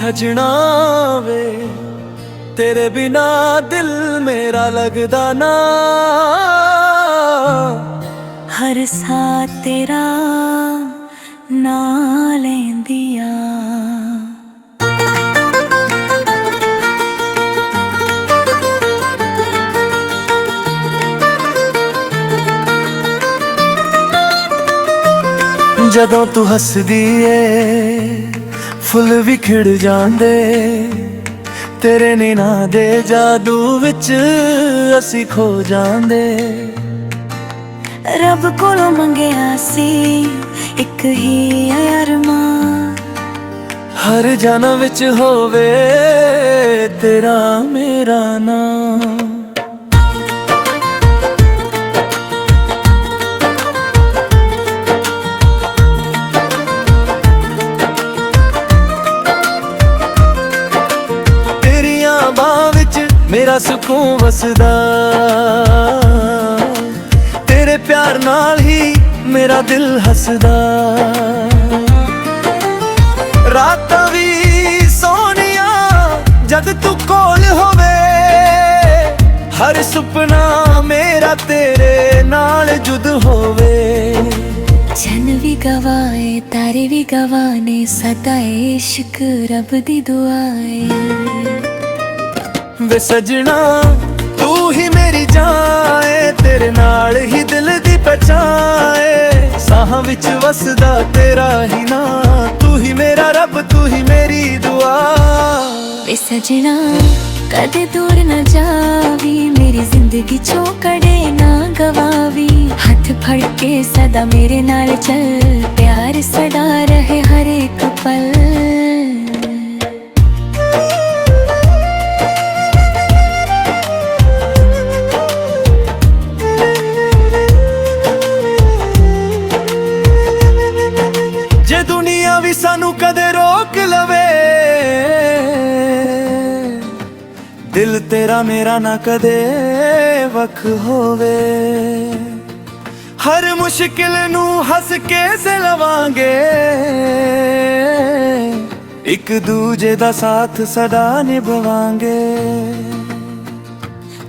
सजना वे तेरे बिना दिल मेरा लगदा ना। हर साथ तेरा ना लैंदिया। जदों तू हसदी ए फुल भी खिड़ जांदे, तेरे नैना दे जादू विच असी खो जांदे। रब कोलों मंगिया सी एक ही अरमान, हर जन्म विच होवे तेरा मेरा नाम। मेरा सुकून वसदा, तेरे प्यार नाल ही मेरा दिल हसदा। रातां भी सोनिया जद तू कोल होवे, हर सुपना मेरा तेरे नाल जुद होवे। चन भी गवाए तारे भी गवाने, सदा इश्क रब दी दुआए। वे सजना तू ही मेरी जाए, तेरे नाल ही दिल दी पहचाए। साहां विच वसदा तेरा ही ना, तू ही मेरा रब तू ही मेरी दुआ। वे सजना कदे दूर न जावी, मेरी जिंदगी चो कड़े ना गवावी। हाथ फड़ के सदा मेरे नाल चल, प्यार सदा रहे हर एक पल। दुनिया भी सानू कदे रोक लवे, दिल तेरा मेरा ना कदे वख होवे। हर मुश्किल नू हस के से लवांगे, एक दूजे दा साथ सदा निभवांगे।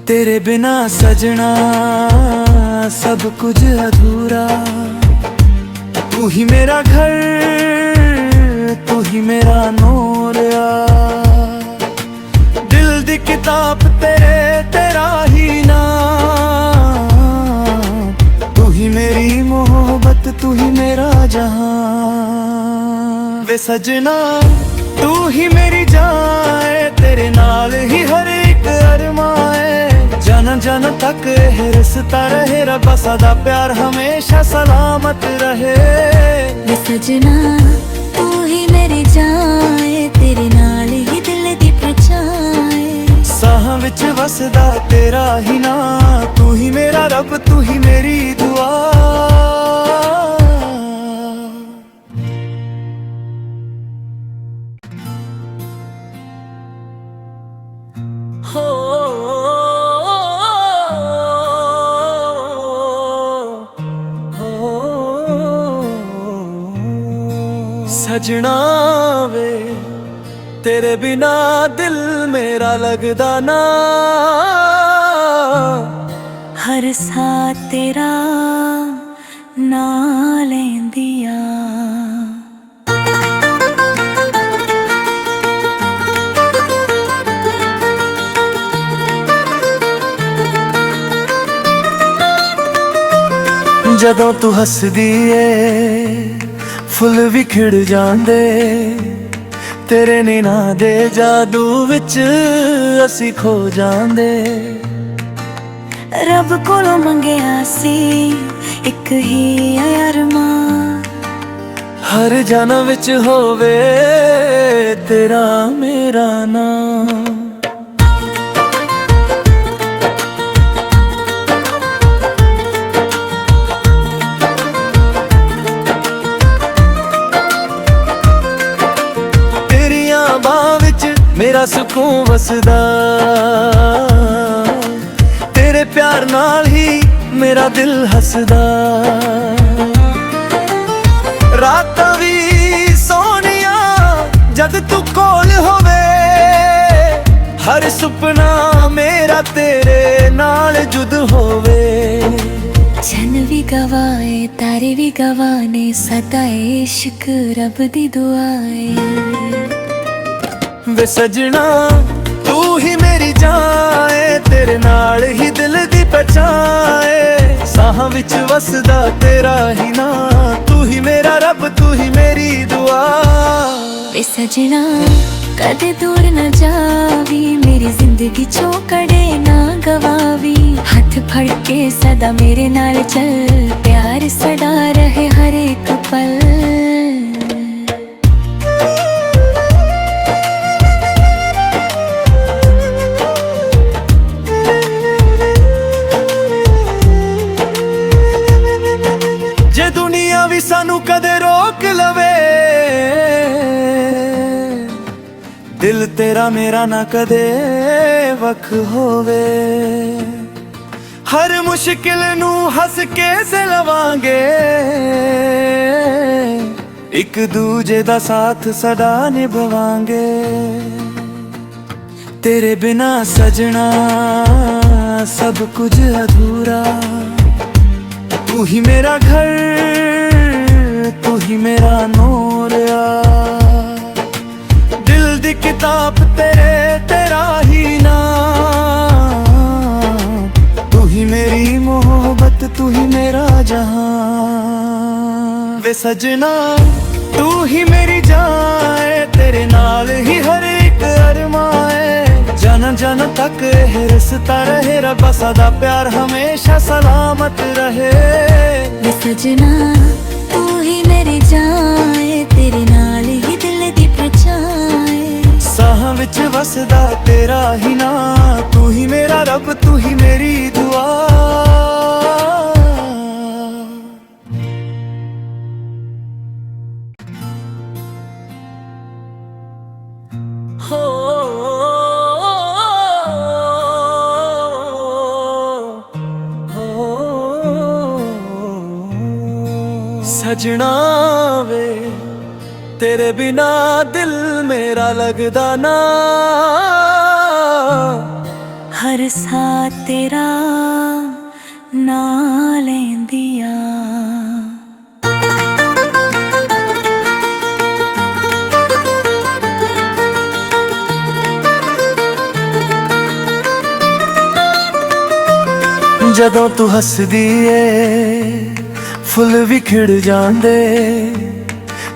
तेरे बिना सजना सब कुछ अधूरा, तू ही मेरा घर तू ही मेरा नूर आ। दिल दी किताब तेरे तेरा ही नाम, तू ही मेरी मोहब्बत तू ही मेरा जहां। वे सजना तू ही मेरी जाए, तेरे नाल ही हर एक अरमाए। जन जन तक यह रिश्ता रहे, रब्बा सदा प्यार हमेशा सलामत रहे। वे सजना तू ही मेरी जाए, तेरे नाल ही दिल दी पहचाए। साहां विच वसदा तेरा ही ना, तू ही मेरा रब तू ही मेरी दुआ। सजना वे तेरे बिना दिल मेरा लगदा ना। हर साथ तेरा ना लैंदिया। जदों तू हसदी ए फुल भी खिड़ जांदे, तेरे नैना दे जादू विच असी खो जांदे। रब कोलों मंगिया सी एक ही अरमान, हर जन्म विच होवे तेरा मेरा नाम। मेरा सुकून वसदा, तेरे प्यार नाल ही मेरा दिल हसदा। रातां भी सोनिया जद तू कोल होवे, हर सुपना मेरा तेरे नाल जुद होवे। चन भी गवाए तारे भी गवाने, सदा इश्क रब दी दुआए। वे सजना तू ही मेरी जान ऐ, तेरे नाल ही दिल दी पहचान। साहां विच वसदा तेरा ही ना, तू ही मेरा रब तू ही मेरी दुआ। वे सजना कदे दूर न जावी, मेरी जिंदगी चो कड़े ना गवावी। हाथ फड़ के सदा मेरे नाल चल, प्यार सदा रहे हर एक पल। जे दुनिया भी सानू कदे रोक लवे, दिल तेरा मेरा ना कदे वख होवे। हर मुश्किल नू हस के से लवांगे, एक दूजे दा साथ सदा निभवांगे। तेरे बिना सजना सब कुछ अधूरा, तू ही मेरा घर तू ही मेरा नूर आ। दिल दी किताब तेरे तेरा ही नाम, तू ही मेरी मोहब्बत तू ही मेरा जहां। वे सजना तू ही मेरी जान ऐ, तेरे नाल ही हर एक अरमां ऐ। जन जन तक यह रिश्ता रहे, रब्बा सदा प्यार हमेशा सलामत रहे। वे सजना तू ही मेरी जान ऐ, तेरे नाल ही दिल दी पहचान। साहां विच वसदा तेरा ही ना, तू ही मेरा रब तू ही मेरी दुआ। हो सजना वे तेरे बिना दिल मेरा लगदा ना। हर साथ तेरा ना लेंदिया। जदों तू हसदी ए फुल भी खिड़ जांदे,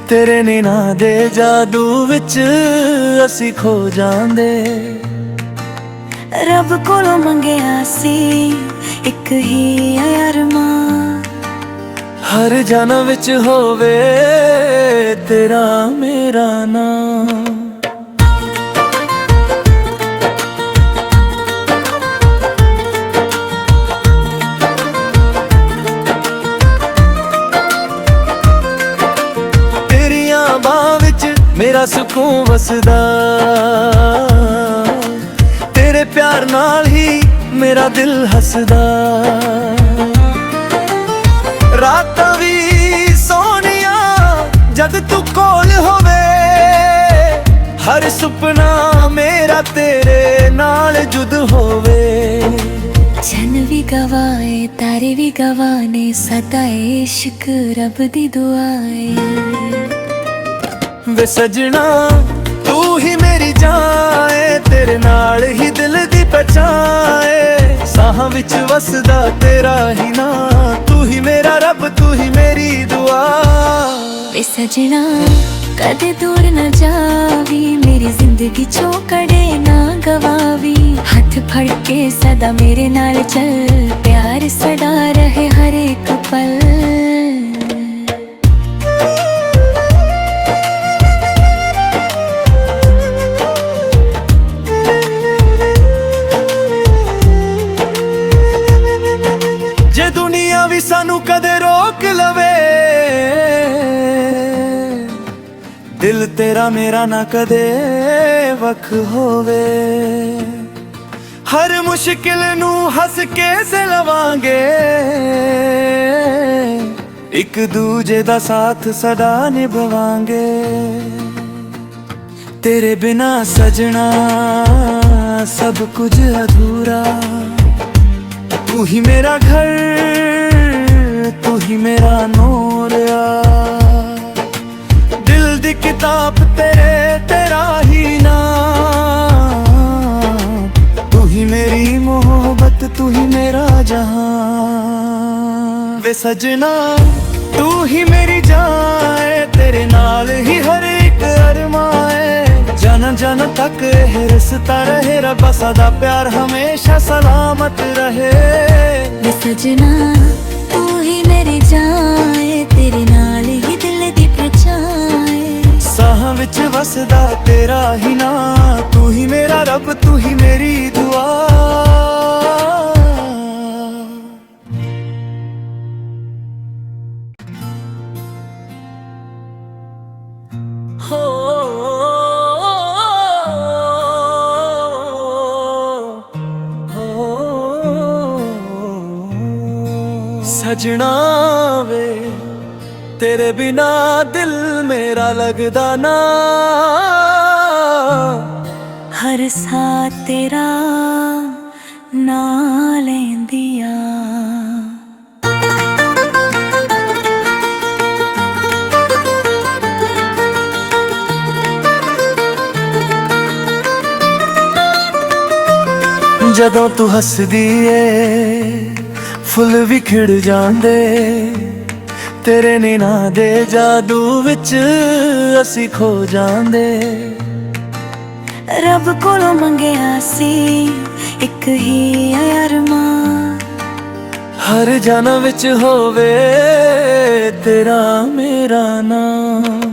तेरे नैना दे जादू विच असी खो जांदे। रब कोलों मंगिया सी एक ही अरमान, हर जन्म विच होवे तेरा मेरा नाम। मेरा सुकून वसदा, तेरे प्यार नाल ही मेरा दिल हसदा। रातां भी सोनिया जद तू कोल होवे, हर सुपना मेरा तेरे नाल जुद होवे। चन भी गवाए तारे भी गवाने, सदा इश्क रब दी दुआए। वे सजना तू ही मेरी जान ऐ, तेरे नाल ही दिल दी पहचान। साहां विच वसदा तेरा ही ना, तू ही मेरा रब तू ही मेरी दुआ। वे सजना कदे दूर न जावी, मेरी जिंदगी चो कड़े ना गवावी। हाथ फड़ के सदा मेरे नाल चल, प्यार सदा रहे हर एक पल। दुनिया भी सानू कदे रोक लवे, दिल तेरा मेरा ना कदे वख होवे। हर मुश्किल नू हस के से लवांगे, एक दूजे दा साथ सदा निभवांगे। तेरे बिना सजना सब कुछ अधूरा। तू ही मेरा घर, तू ही मेरा नूर आ। दिल दी किताब तेरे तेरा ही नाम। तू ही मेरी मोहब्बत, तू ही मेरा जहां। वे सजना तू ही मेरी जान है, तेरे नाल ही हर एक अरमाए। जन जन तक यह रिश्ता रहे, रब्बा सदा प्यार हमेशा सलामत रहे। वे सजना तू ही मेरी जान है, तेरे नाल ही दिल दी पहचान। साह विच वसदा तेरा ही ना, तू ही मेरा रब, तू ही मेरी दुआ। सजना वे तेरे बिना दिल मेरा लगदा ना। हर साथ तेरा ना लेंदिया। जदों तू हसदी है फुल भी खिड़ जांदे। तेरे नीना दे जादू विच असी खो जांदे। रब कोलों मंगिया सी एक ही अरमान। हर जन्म विच होवे तेरा मेरा नाम।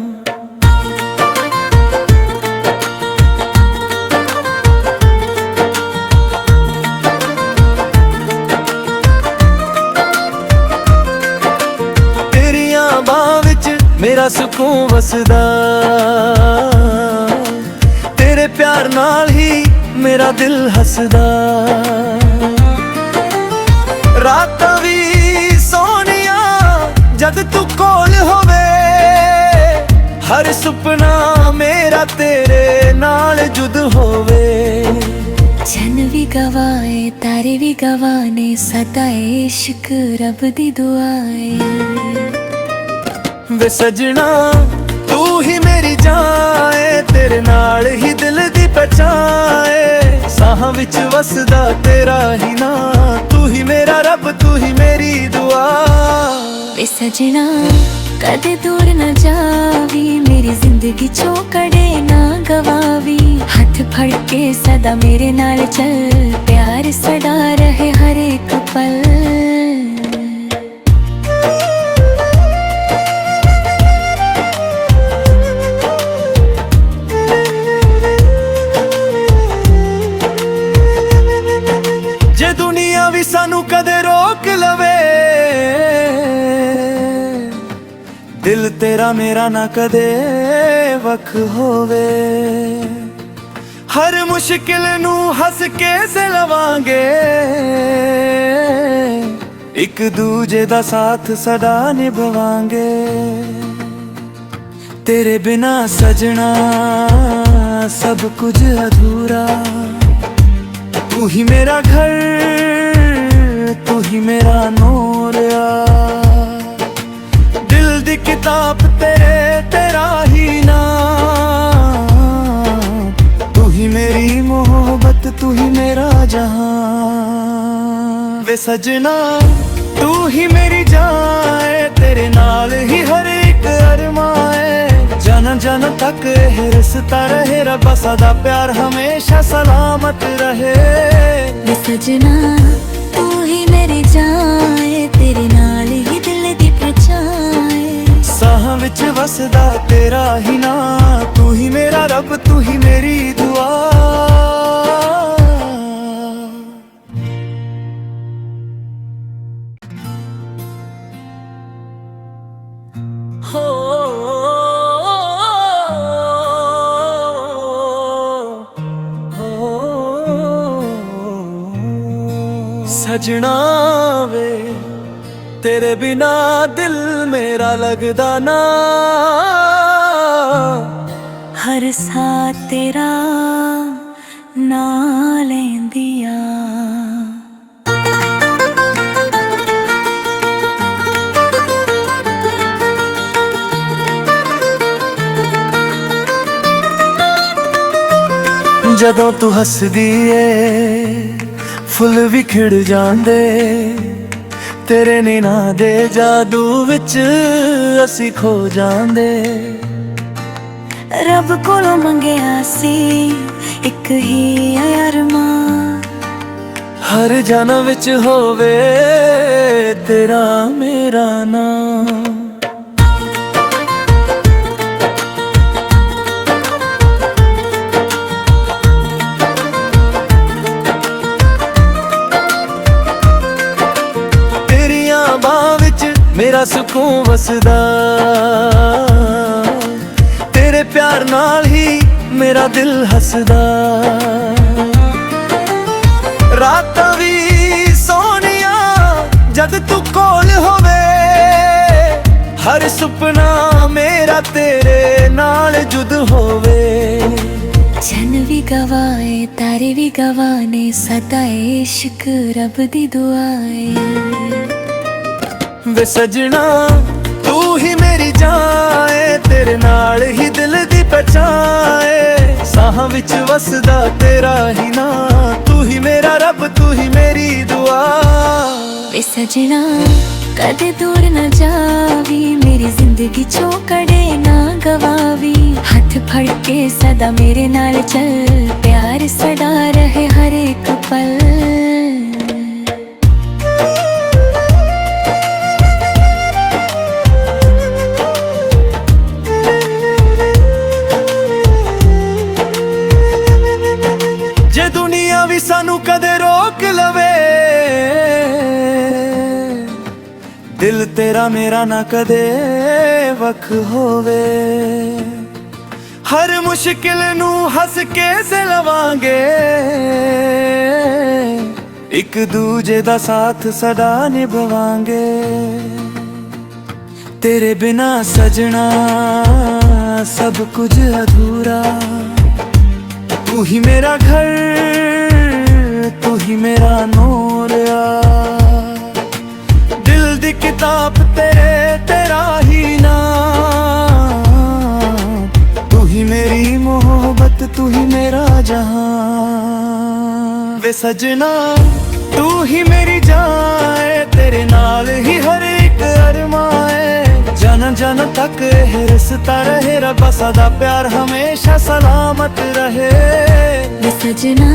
मेरा सुकून वसदा, तेरे प्यार नाल ही मेरा दिल हसदा। रातां भी सोनिया जद तू कोल होवे। हर सुपना मेरा तेरे नाल जुद होवे। जन भी गवाए तारे भी गवाने, सदा इश्क रब दी दुआए। वे सजना तू ही मेरी जान है, तेरे नाल ही दिल दी पहचान। साह विच वसदा तेरा ही ना, तू ही मेरा रब, तू ही मेरी दुआ। वे सजना कदे दूर न जावी, मेरी जिंदगी चो कड़े ना गवावी। हाथ फड़ के सदा मेरे नाल चल, प्यार सदा रहे हर एक पल। भी सानू कदे रोक लवे, दिल तेरा मेरा ना कदे वख होवे। हर मुश्किल नू हस के से लवांगे, एक दूजे दा साथ सदा निभवांगे। तेरे बिना सजना सब कुछ अधूरा। तू ही मेरा घर, तू ही मेरा नूर आ। दिल दी किताब तेरे तेरा ही नाम। तू ही मेरी मोहब्बत, तू ही मेरा जहां। वे सजना तू ही मेरी जान है, तेरे नाल ही हर एक अरमाए। जन जन तक यह रिश्ता रहे, रब्बा सदा प्यार हमेशा सलामत रहे। वे सजना तू ही मेरी जान है, तेरे नाल ही दिल दी पहचान। साह विच वसदा तेरा ही ना, तू ही मेरा रब, तू ही मेरी दुआ। सजना वे तेरे बिना दिल मेरा लगदा ना। ਹਰ ਸਾਹ ਤੇਰਾ ਨਾਂ ਲੈਂਦੀਆਂ। ਜਦੋਂ ਤੂੰ ਹੱਸਦੀ ਏ ਫੁੱਲ ਵੀ ਖਿੜ ਜਾਂਦੇ, ਤੇਰੇ ਨੀਨਾਂ ਦੇ ਜਾਦੂ ਵਿੱਚ ਅਸੀਂ ਖੋ ਜਾਂਦੇ। ਰੱਬ ਕੋਲੋਂ ਮੰਗਿਆ ਸੀ ਇੱਕ ਹੀ ਅਰਮਾਨ, ਹਰ ਜਨਮ ਵਿੱਚ ਹੋਵੇ ਤੇਰਾ ਮੇਰਾ ਨਾਮ। ਮੇਰਾ ਸਕੂਨ ਵਸਦਾ, ਤੇਰੇ ਪਿਆਰ ਨਾਲ ਹੀ ਮੇਰਾ ਦਿਲ ਹੱਸਦਾ। ਰਾਤਾਂ ਵੀ ਸੋਹਣੀਆਂ ਜਦ ਤੂੰ ਕੋਲ ਹੋਵੇ, ਹਰ ਸੁਪਨਾ ਮੇਰਾ ਤੇਰੇ ਨਾਲ ਜੁਦ ਹੋਵੇ। ਚੰਨ ਵੀ ਗਵਾਏ ਤਾਰੇ ਵੀ ਗਵਾਨੇ, ਸਦਾ ਇਸ਼ਕ ਰੱਬ ਦੀ ਦੁਆਏ। ਵੇ ਸਜਣਾ ਤੂੰ ਹੀ ਮੇਰੀ ਜਾਨ ਏ, ਤੇਰੇ ਨਾਲ ਹੀ ਦਿਲ ਦੀ ਪਹਿਚਾਨ ਏ। ਸਾਹਾਂ ਵਿੱਚ ਵਸਦਾ ਤੇਰਾ ਹੀ ਨਾਂ, ਤੂੰ ਹੀ ਮੇਰਾ ਰੱਬ ਤੂੰ ਹੀ ਮੇਰੀ ਦੁਆ। ਵੇ ਸਜਣਾ ਕਦੇ ਦੂਰ ਨਾ ਜਾਵੀ, ਮੇਰੀ ਜ਼ਿੰਦਗੀ ਚੋਂ ਕੜੇ ਨਾ ਗਵਾਵੀ। ਹੱਥ ਫੜ ਕੇ ਸਦਾ ਮੇਰੇ ਨਾਲ ਚੱਲ, ਪਿਆਰ ਸਦਾ ਰਹੇ ਹਰ ਇੱਕ ਪਲ। ਵੀ ਸਾਨੂੰ ਕਦੇ ਰੋਕ ਲਵੇ, ਦਿਲ ਤੇਰਾ ਮੇਰਾ ਨਾ ਕਦੇ ਵੱਖ ਹੋਵੇ। ਹਰ ਮੁਸ਼ਕਿਲ ਨੂੰ ਹੱਸ ਕੇ ਲਵਾਂਗੇ, ਇੱਕ ਦੂਜੇ ਦਾ ਸਾਥ ਸਦਾ ਨਿਭਾਵਾਂਗੇ। ਤੇਰੇ ਬਿਨਾ ਸਜਣਾ ਸਭ ਕੁਝ ਅਧੂਰਾ, ਤੂੰ ਹੀ ਮੇਰਾ ਘਰ तू ही मेरा नूर आ। दिल दी किताब तेरे तेरा ही नाम, तू ही मेरी मोहब्बत तू ही मेरा जहां। वे सजना तू ही मेरी जान है, तेरे नाल ही हर एक अरमां है। जन जन तक यह रिश्ता रहे, रब सदा प्यार हमेशा सलामत रहे। वे सजना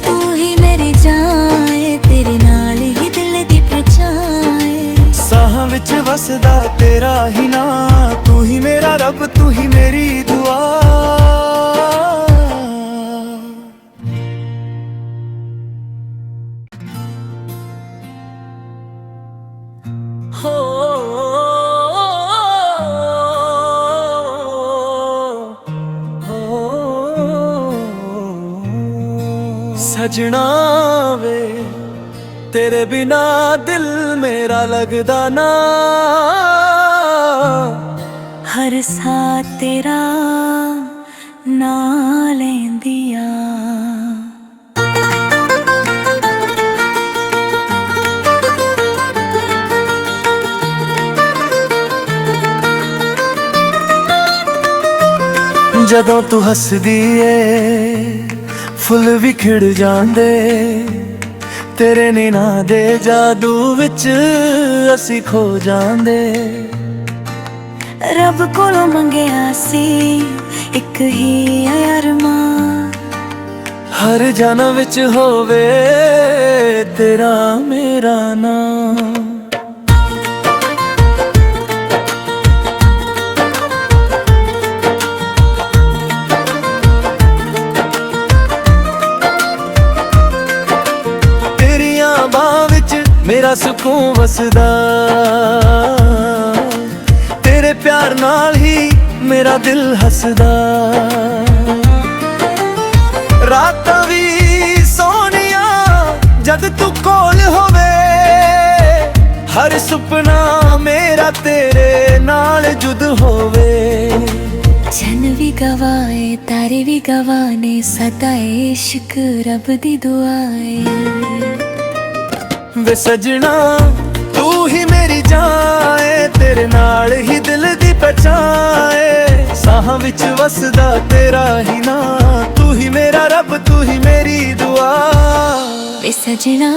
तू ही मेरी जान, तेरे नाल ही दिल दी पहचान। ਸਾਹਾਂ ਵਿੱਚ ਵਸਦਾ ਤੇਰਾ ਹੀ ਨਾਂ, ਤੂੰ ਹੀ ਮੇਰਾ ਰੱਬ ਤੂੰ ਹੀ ਮੇਰੀ ਦੁਆ। ਸਜਣਾ ਵੇ तेरे बिना दिल मेरा लगदा ना, हर साथ तेरा नां लैंदियां। ਜਦੋਂ ਤੂੰ ਹੱਸਦੀ ਏ ਫੁੱਲ ਵੀ ਖਿੜ ਜਾਂਦੇ, ਤੇਰੇ ਨੀਨਾਂ ਦੇ ਜਾਦੂ ਵਿੱਚ ਅਸੀਂ ਖੋ ਜਾਂਦੇ। ਰੱਬ ਕੋਲੋਂ ਮੰਗਿਆ ਸੀ ਇੱਕ ਹੀ ਅਰਮਾਨ, ਹਰ ਜਨਮ ਵਿੱਚ ਹੋਵੇ ਤੇਰਾ ਮੇਰਾ ਨਾਮ। ਮੇਰਾ ਸਕੂਨ ਵਸਦਾ, ਤੇਰੇ ਪਿਆਰ ਨਾਲ ਹੀ ਮੇਰਾ ਦਿਲ ਹੱਸਦਾ। ਰਾਤਾਂ ਵੀ ਸੋਹਣੀਆਂ ਜਦ ਤੂੰ ਕੋਲ ਹੋਵੇ, ਹਰ ਸੁਪਨਾ ਮੇਰਾ ਤੇਰੇ ਨਾਲ ਜੁਦ ਹੋਵੇ। ਚੰਨ ਵੀ गवाए तारे भी गवाने सदा इश्क रब दी दुआए। वे सजना तू ही मेरी जाए, तेरे नाल ही दिल दी पहचाए। साहां विच वसदा तेरा ही ना, तू ही मेरा रब तू ही मेरी दुआ। वे सजना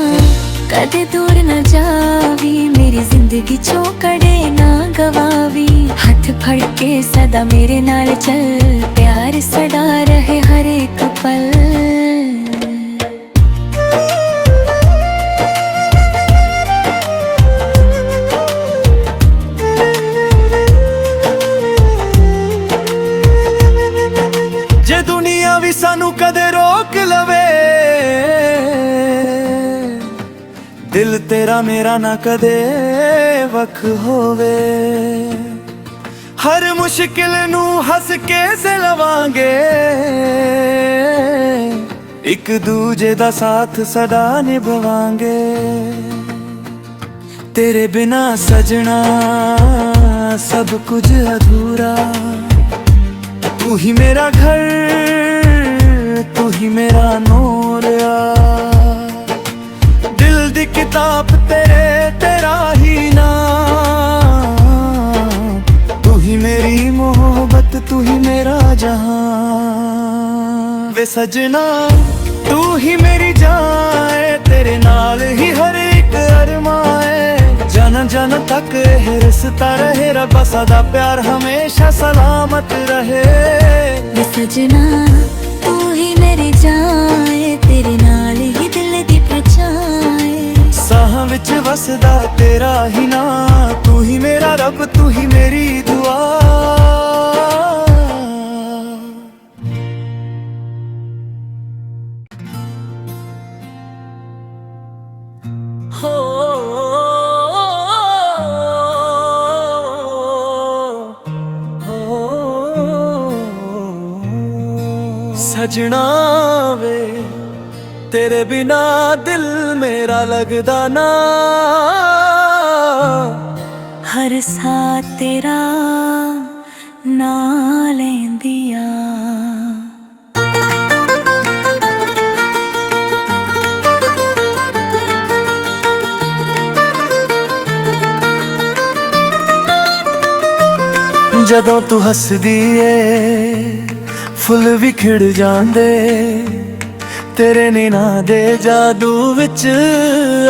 कदे दूर न जावी, मेरी जिंदगी चो कड़े ना गवावी। हाथ फड़ के सदा मेरे नाल चल, प्यार सदा रहे हर एक पल। जे दुनिया भी सानू कदे रोक लवे, दिल तेरा मेरा ना कदे वख होवे। हर मुश्किल नू हस के लवांगे, एक दूजे दा साथ सदा निभवांगे। तेरे बिना सजना सब कुछ अधूरा। तू ही मेरा घर, तू ही मेरा नूर आ। दिल दी किताब तेरा ही नाम। तू ही मेरी मोहब्बत तू ही मेरा जहां। वे सजना तू ही मेरी जाए, तेरे नाल ही हर एक अरमाए। जन जन तक यह रिश्ता रहे, रब्बा सदा प्यार हमेशा सलामत रहे। वे सजना तू ही मेरी जाए, तेरे नाल ही दिल दी पहचाए। साहां विच वसदा तेरा ही ना, तू ही मेरा रब तू ही मेरी दुआ। हो सजना वे तेरे बिना दिल मेरा लगदा ना। हर सा तेरा ना लेंदिया। जदों तू हसदी ए फुल भी खिड़ जांदे, तेरे नैना दे जादू विच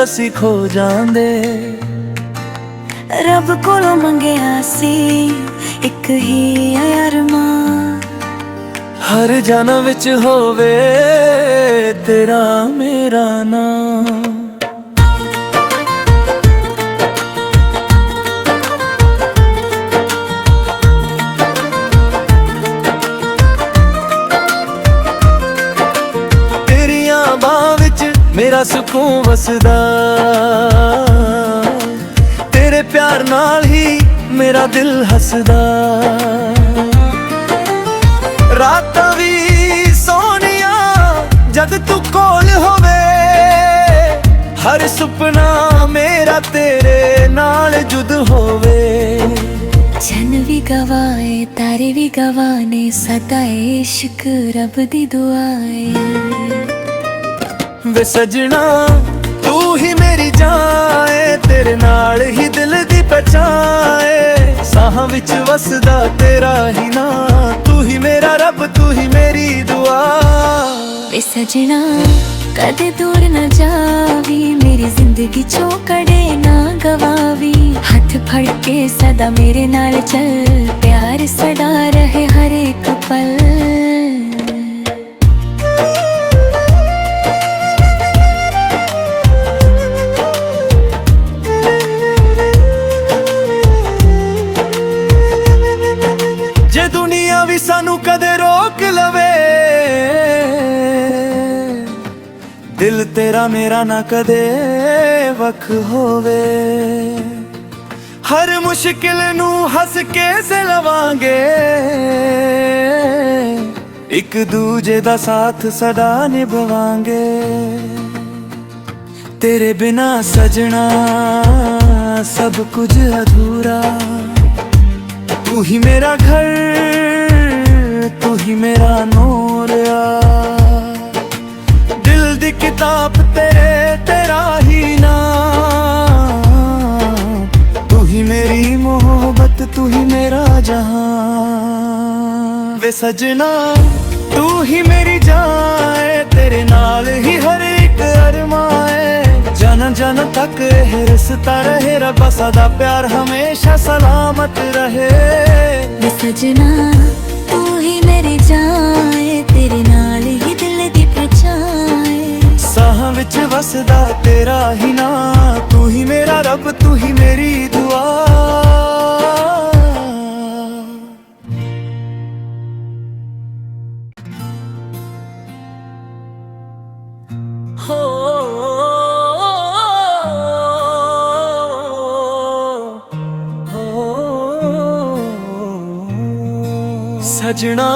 असी खो जांदे। रब कोलों मंगिया सी एक ही अरमान, हर जन्म विच होवे तेरा मेरा नाम। मेरा सुकून वसदा, तेरे प्यार नाल ही मेरा दिल हसदा। रातां भी सोनिया जद तू कोल होवे, हर सुपना मेरा तेरे नाल जुद होवे। जन भी गवाए तारे भी गवाने सदा इश्क रब दी दुआए। वे सजना तू ही मेरी जाए, तेरे नाल ही दिल दी पहचाए। साहां विच वसदा तेरा ही ना, तू ही मेरा रब तू ही मेरी दुआ। वे सजना कदे दूर न जावी, मेरी जिंदगी चो कड़े ना गवावी। हाथ फड़ के सदा मेरे नाल चल, प्यार सदा रहे हर एक पल। सानू कदे रोक लवे, दिल तेरा मेरा ना कदे वख होवे। हर मुश्किल नू हस के लवांगे, एक दूजे दा साथ सदा निभवांगे। तेरे बिना सजना सब कुछ अधूरा। तू ही मेरा घर, तू ही मेरा नूर आ। दिल दी किताब तेरा ही नाम, तू ही मेरी मोहब्बत, तू ही मेरा जहां। वे सजना तू ही मेरी जान है, तेरे नाल ही हर एक अरमाए। जन जन तक यह रिश्ता रहे, रब्बा सदा प्यार हमेशा सलामत रहे। वे सजना तू ही मेरी जान है, तेरे नाल ही दिल दी पहचान। साहां विच वसदा तेरा ही ना, तू ही मेरा रब, तू ही मेरी दुआ। सजना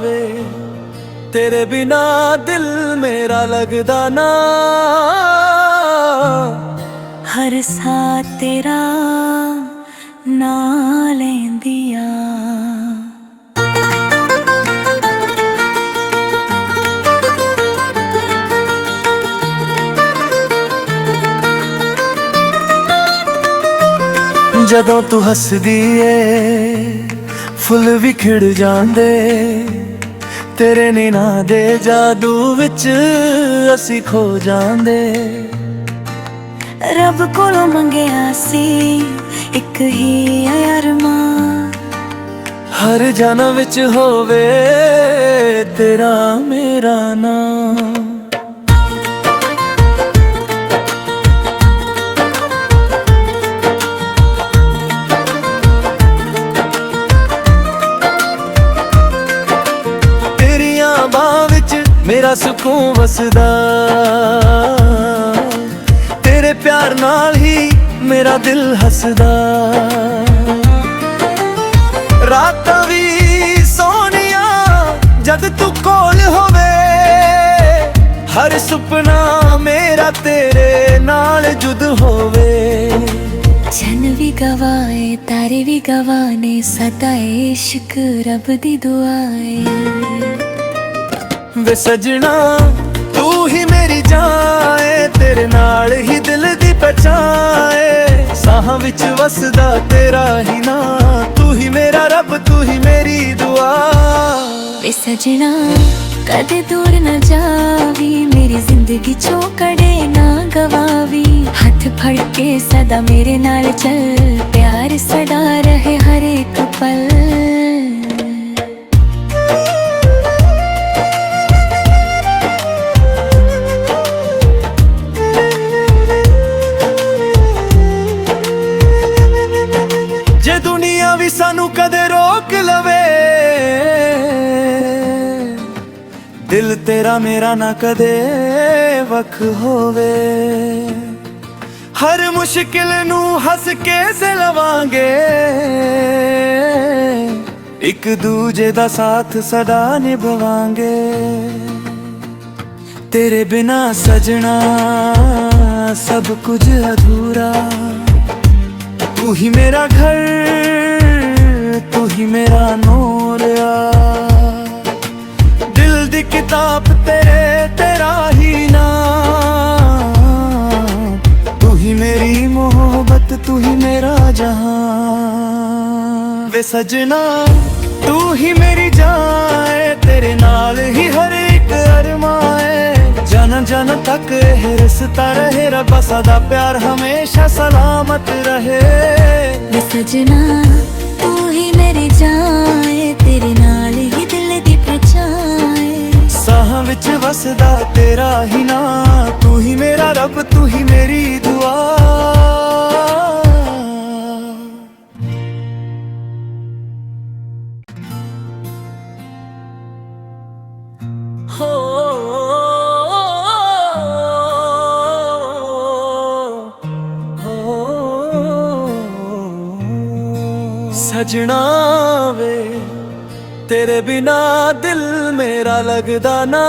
वे तेरे बिना दिल मेरा लगदा ना। हर साथ तेरा ना लेंदिया। ਜਦੋਂ ਤੂੰ ਹੱਸਦੀ ਏ ਫੁੱਲ ਵੀ ਖਿੜ ਜਾਂਦੇ, ਤੇਰੇ ਨੀਨਾਂ ਦੇ ਜਾਦੂ ਵਿੱਚ ਅਸੀਂ ਖੋ ਜਾਂਦੇ। रब कोलों मंगिया सी एक ही अरमान, हर जन्म विच होवे तेरा मेरा नाम। तेरियां बाहां विच मेरा सुकून वसदा, तेरे प्यार नाल ही मेरा दिल हसदा। रातां भी सोनिया जद तू कोल होवे, हर सुपना मेरा तेरे नाल जुद होवे। चन भी गवाए तारे भी गवाने, सदा इश्क रब दी दुआए। वे सजना तू ही मेरी जान है, तेरे नाल ही दिल दी पहचान। साहां विच वसदा तेरा ही ना, तू ही मेरा रब, तू ही मेरी दुआ। वे सजना कदे दूर न जावी, मेरी जिंदगी चो कड़े ना गवावी। हाथ फड़ के सदा मेरे नाल चल, प्यार सदा रहे हर एक पल। दुनिया भी सानू कदे रोक लवे, दिल तेरा मेरा ना कदे वख होवे। हर मुश्किल नू हस के लवांगे, एक दूजे दा साथ सदा निभवांगे। तेरे बिना सजना सब कुछ अधूरा, तू ही मेरा घर, तू ही मेरा नूर आ। दिल दी किताब तेरा ही नाम, तू ही मेरी मोहब्बत, तू ही मेरा जहां। वे सजना तू ही मेरी जान है, तेरे नाल ही हर एक अरमाए। जन जन तक यह रिश्ता रहे, रब्बा सदा प्यार हमेशा सलामत रहे। वे सजना तू ही मेरी जान है, तेरे नाल ही दिल दी पहचान। साहां विच वसदा तेरा ही ना, तू ही मेरा रब, तू ही मेरी दुआ। सजना वे तेरे बिना दिल मेरा लगदा ना।